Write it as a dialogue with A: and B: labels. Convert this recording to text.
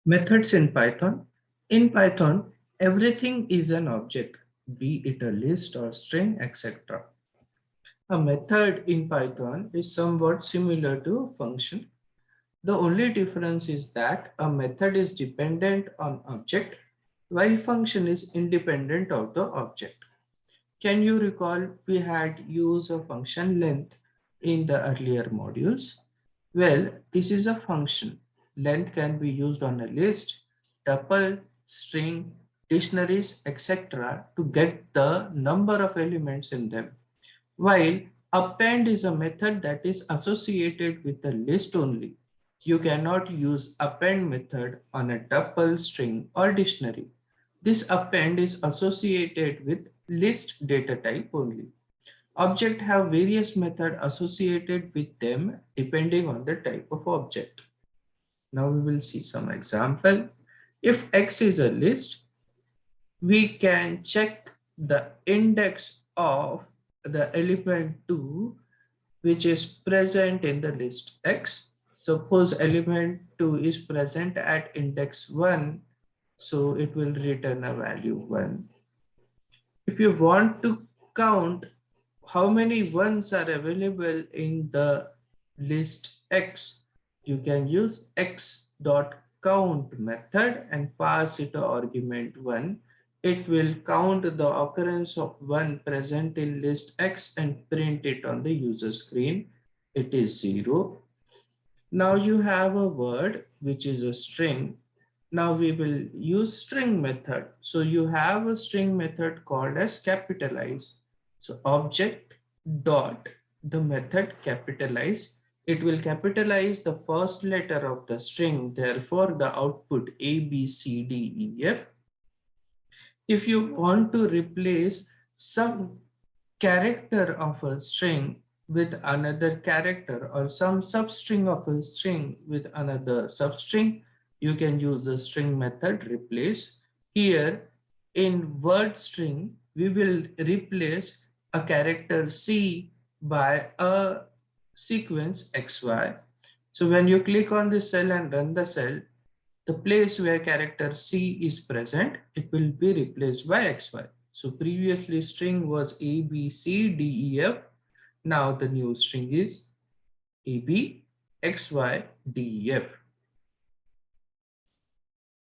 A: Methods in Python. In Python, everything is an object, be it a list or string, etc. A method in Python is somewhat similar to a function. The only difference is that a method is dependent on object, while function is independent of the object. Can you recall we had used a function length in the earlier modules? Well, this is a function. Length can be used on a list, tuple, string, dictionaries, etc. to get the number of elements in them. While append is a method that is associated with a list only. You cannot use append method on a tuple, string, or dictionary. This append is associated with list data type only. Object have various methods associated with them depending on the type of object. Now we will see some example. If X is a list, we can check the index of the element 2 which is present in the list X. Suppose element 2 is present at index 1, so it will return a value 1. If you want to count how many ones are available in the list X, you can use x.count method and pass it a argument 1. It will count the occurrence of 1 present in list X and print it on the user screen. It is 0. Now you have a word which is a string. Now we will use string method. So you have a string method called as capitalize. So object dot the method capitalize. It will capitalize the first letter of the string. Therefore, the output A, B, C, D, E, F. If you want to replace some character of a string with another character or some substring of a string with another substring, you can use the string method replace. Here in word string, we will replace a character C by a sequence XY. So when you click on this cell and run the cell, the place where character C is present, it will be replaced by XY. So previously string was A, B, C, D, E, F. Now the new string is A, B, X, Y, D, E, F.